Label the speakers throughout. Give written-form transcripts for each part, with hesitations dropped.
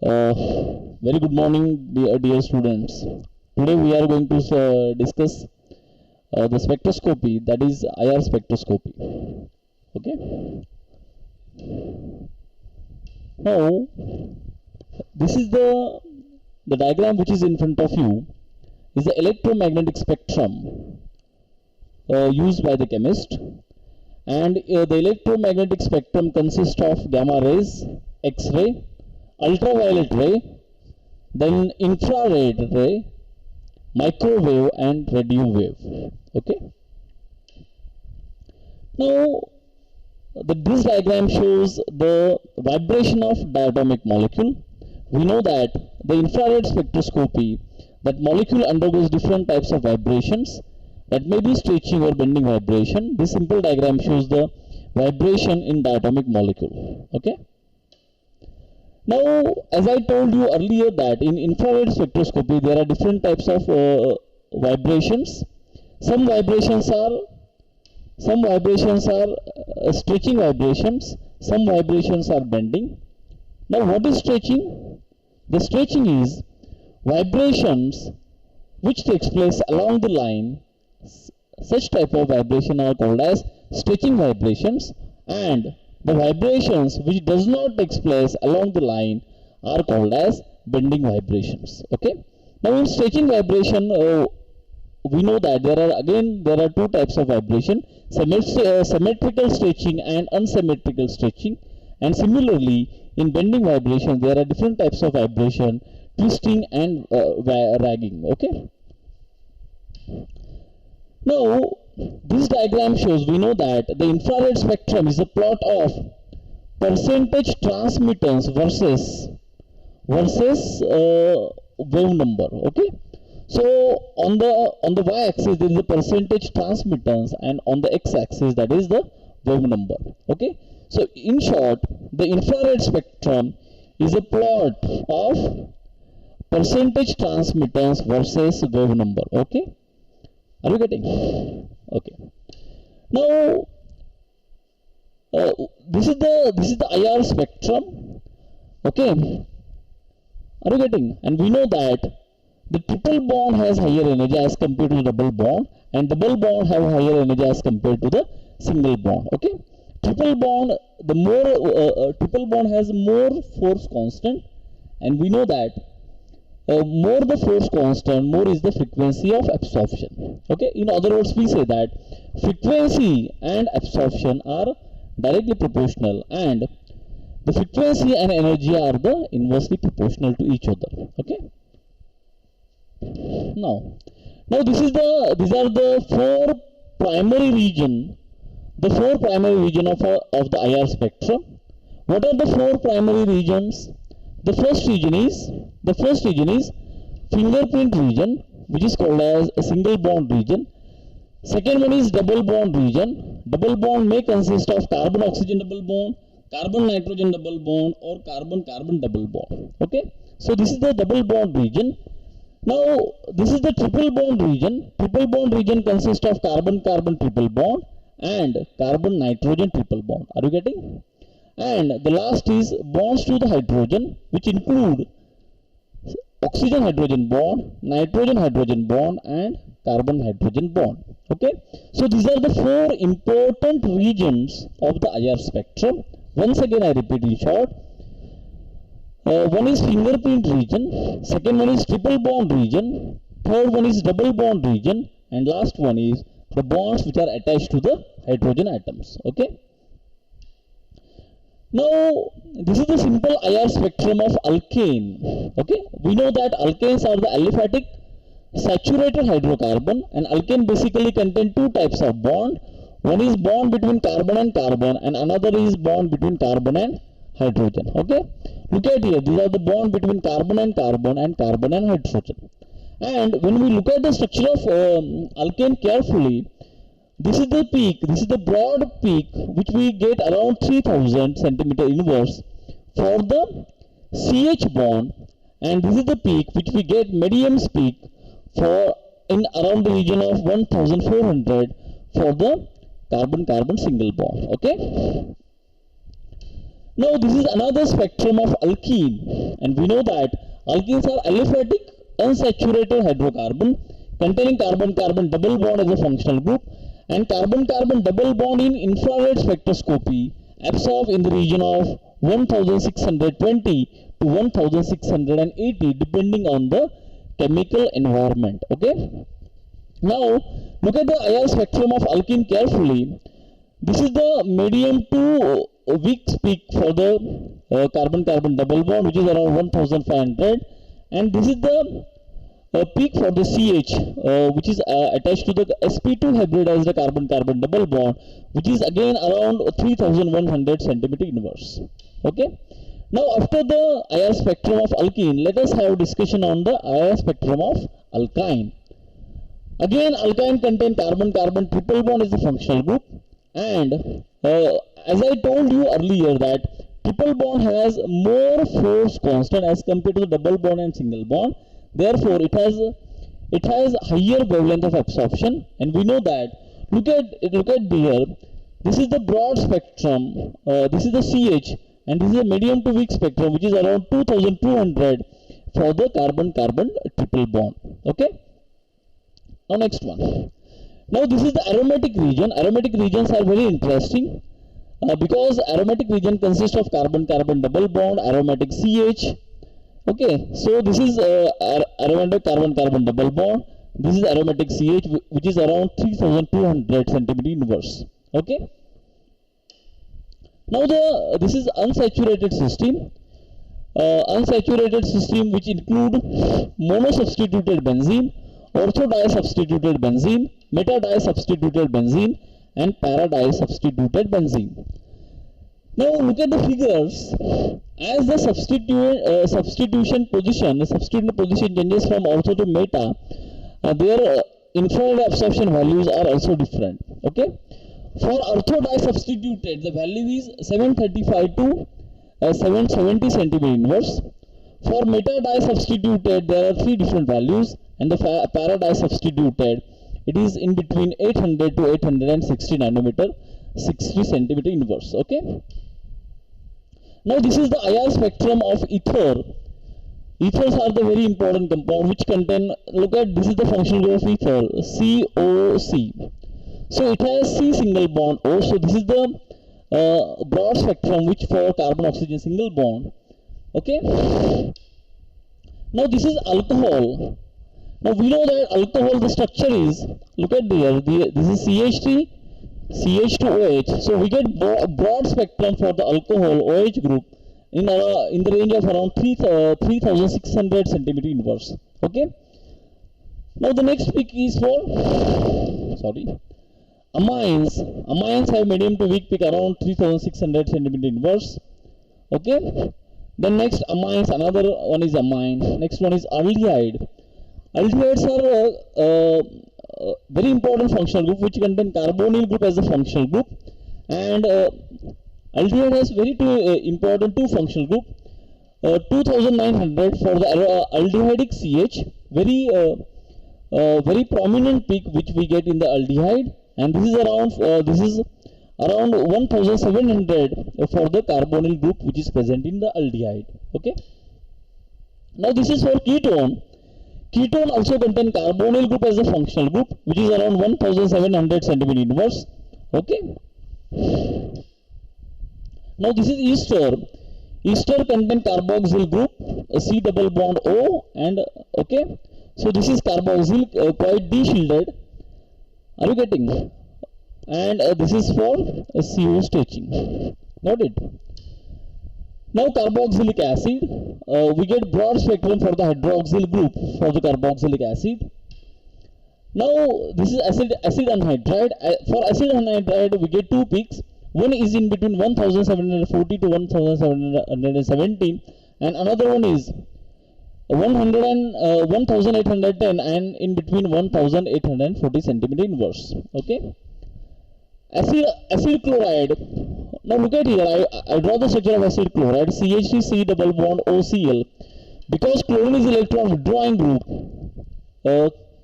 Speaker 1: Uh, Very good morning, dear students. Today we are going to discuss the spectroscopy, that is IR spectroscopy. Okay. Now, this is the diagram which is in front of you is the electromagnetic spectrum used by the chemist, and the electromagnetic spectrum consists of gamma rays, X-ray, ultraviolet ray, then infrared ray, microwave, and radio wave. Okay. Now, this diagram shows the vibration of diatomic molecule. We know that the infrared spectroscopy, that molecule undergoes different types of vibrations, that may be stretching or bending vibration. This simple diagram shows the vibration in diatomic molecule. Okay. Now, as I told you earlier that in infrared spectroscopy there are different types of vibrations. Some vibrations are stretching vibrations. Some vibrations are bending. Now, what is stretching? The stretching is vibrations which takes place along the line. Such type of vibration are called as stretching vibrations, and the vibrations which does not take place along the line are called as bending vibrations. Okay. Now, in stretching vibration, we know that there are two types of vibration: symmetrical stretching and unsymmetrical stretching. And similarly, in bending vibration, there are different types of vibration: twisting and ragging. Okay. Now, this diagram shows, we know that the infrared spectrum is a plot of percentage transmittance versus wave number. Okay. So on the y-axis there is the percentage transmittance, and on the x-axis that is the wave number. Okay. So in short, the infrared spectrum is a plot of percentage transmittance versus wave number. Okay. Are you getting? Okay. Now, this is the IR spectrum. Okay. Are you getting? And we know that the triple bond has higher energy as compared to the double bond, and double bond have higher energy as compared to the single bond. Okay. Triple bond, triple bond has more force constant, and we know that more the force constant, more is the frequency of absorption. Okay. In other words, we say that frequency and absorption are directly proportional, and the frequency and energy are the inversely proportional to each other. Okay. Now these are the four primary region. The four primary region of the IR spectrum. What are the four primary regions? The first region is fingerprint region, which is called as a single bond region. Second one is double bond region. Double bond may consist of carbon oxygen double bond, carbon nitrogen double bond, or carbon carbon double bond. Okay. So this is the double bond region. Now this is the triple bond region. Triple bond region consists of carbon carbon triple bond and carbon nitrogen triple bond. Are you getting? And the last is bonds to the hydrogen, which include oxygen hydrogen bond, nitrogen hydrogen bond, and carbon hydrogen bond. Okay. So these are the four important regions of the IR spectrum. Once again I repeat in short. One is fingerprint region, second one is triple bond region, third one is double bond region, and last one is the bonds which are attached to the hydrogen atoms. Okay. Now, this is the simple IR spectrum of alkane. Okay. We know that alkanes are the aliphatic saturated hydrocarbon, and alkane basically contain two types of bond. One is bond between carbon and carbon, and another is bond between carbon and hydrogen. Okay. Look at here, these are the bond between carbon and carbon and hydrogen. And when we look at the structure of alkane carefully, this is the peak, this is the broad peak which we get around 3000 centimeter inverse for the CH bond, and this is the peak which we get medium peak for in around the region of 1400 for the carbon carbon single bond. Okay. Now this is another spectrum of alkene. and we know that alkenes are aliphatic unsaturated hydrocarbon containing carbon-carbon double bond as a functional group, and carbon-carbon double bond in infrared spectroscopy absorb in the region of 1620 to 1680 depending on the chemical environment. Okay. Now look at the IR spectrum of alkene carefully. This is the medium to weak peak for the carbon-carbon double bond, which is around 1500, and this is the peak for the CH, which is attached to the sp2 hybridized carbon-carbon double bond, which is again around 3100 centimeter inverse. Okay. Now after the IR spectrum of alkene, let us have discussion on the IR spectrum of alkyne. Again, alkyne contain carbon-carbon triple bond is the functional group, and as I told you earlier that triple bond has more force constant as compared to the double bond and single bond. Therefore, it has higher wavelength of absorption, and we know that. Look at here. This is the broad spectrum. This is the CH, and this is the medium to weak spectrum, which is around 2200 for the carbon-carbon triple bond. Okay. Now next one. Now this is the aromatic region. Aromatic regions are very interesting because aromatic region consists of carbon-carbon double bond, aromatic CH. Okay, so this is aromatic carbon-carbon double bond. This is aromatic CH, which is around 3200 centimeter inverse. Okay. Now this is unsaturated system. Unsaturated system which include monosubstituted benzene, ortho-disubstituted benzene, meta-disubstituted benzene, and para-disubstituted benzene. Now look at the figures. As the substitution position changes from ortho to meta, their infrared absorption values are also different. Okay. For ortho-disubstituted, the value is 735 to 770 centimeter inverse. For meta-disubstituted, there are three different values, and the para-disubstituted, it is in between 800 to 860 nanometer, 60 centimeter inverse. Okay. Now this is the IR spectrum of ether. Ethers are the very important compound which contain, look at, this is the functional group of ether, COC. So it has C single bond O. So this is the broad spectrum which for carbon oxygen single bond. Okay. Now this is alcohol. Now we know that alcohol, the structure is, look at there, this is CH3, CH2OH. So we get broad spectrum for the alcohol OH group in the range of around 3600 centimeter inverse. Okay. Now the next peak is for amines. Amines have medium to weak peak around 3600 centimeter inverse. Okay. Then next amines, another one is amine. Next one is aldehyde. Aldehydes are very important functional group which contain carbonyl group as a functional group, and aldehyde has very important two functional group. 2900 for the aldehydic CH, very prominent peak which we get in the aldehyde, and this is around 1700 for the carbonyl group which is present in the aldehyde. Okay. Now this is for ketone. Ketone also contain carbonyl group as a functional group which is around 1700 centimeter inverse. Okay. Now this is ester. Ester contain carboxyl group, C double bond O, and okay. So this is carboxyl quite de-shielded. Are you getting? And this is for CO stretching. Got it? Now carbоxylic acid, we get broad spectrum for the hydroxyl group for the carboxylic acid. Now this is acid anhydride. For acid anhydride we get two peaks. One is in between 1740 to 1717, and another one is 1810 and in between 1840 centimeter inverse. Okay. Acid chloride. Now look at here, I draw the structure of acid chloride, CH3 C double bond OCl. Because chlorine is electron withdrawing group,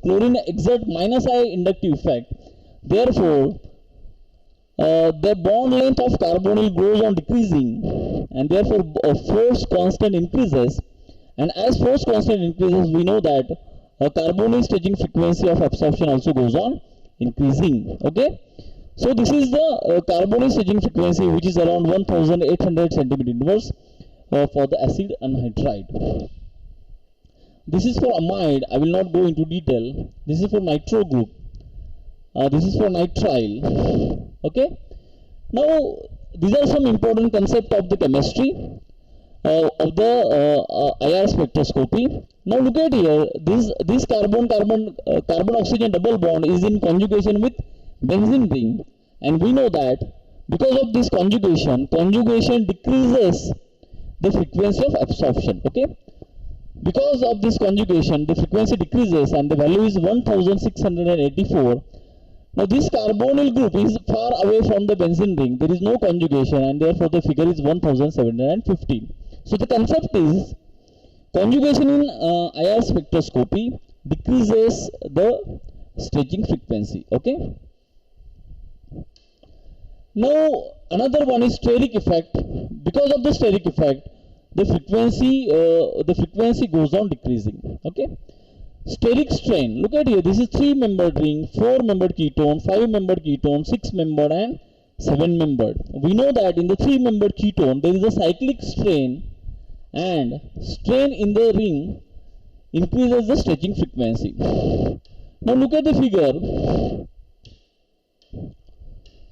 Speaker 1: chlorine exerts -I inductive effect. Therefore, the bond length of carbonyl goes on decreasing, and therefore force constant increases. And as force constant increases, we know that carbonyl staging frequency of absorption also goes on increasing. Okay, so this is the carbonyl staging frequency, which is around 1800 centimeter inverse for the acid anhydride. This is for amide. I will not go into detail. This is for nitro group. This is for nitrile. Okay. Now these are some important concepts of the chemistry of the IR spectroscopy. Now look at here. This carbon oxygen double bond is in conjugation with benzene ring, and we know that because of this conjugation decreases the frequency of absorption. Okay. Because of this conjugation, the frequency decreases and the value is 1684. Now this carbonyl group is far away from the benzene ring. There is no conjugation, and therefore the figure is 1715. So the concept is conjugation in IR spectroscopy decreases the staging frequency. Okay. Now another one is steric effect. Because of the steric effect, the frequency goes on decreasing. Okay. Steric strain. Look at here. This is 3-membered ring, 4-membered ketone, 5-membered ketone, 6-membered, and 7-membered. We know that in the 3-membered ketone there is a cyclic strain, and strain in the ring increases the staging frequency. Now look at the figure.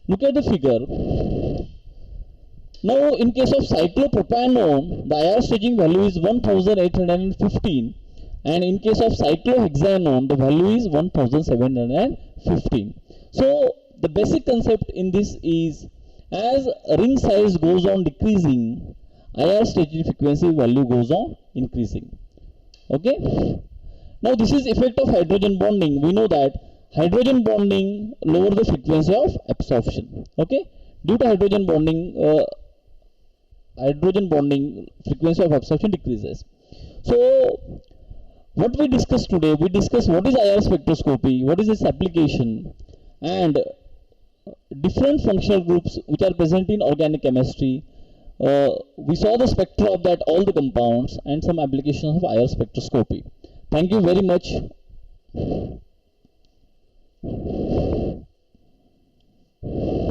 Speaker 1: Look at the figure. Now in case of cyclopropanone, the IR staging value is 1815, and in case of cyclohexanone, the value is 1715. So the basic concept in this is, as ring size goes on decreasing, IR staging frequency value goes on increasing. Okay. Now this is effect of hydrogen bonding. We know that hydrogen bonding lower the frequency of absorption. Okay. Due to hydrogen bonding frequency of absorption decreases. So what we discussed today, we discussed what is IR spectroscopy, what is its application, and different functional groups which are present in organic chemistry. We saw the spectra of that all the compounds and some applications of IR spectroscopy. Thank you very much.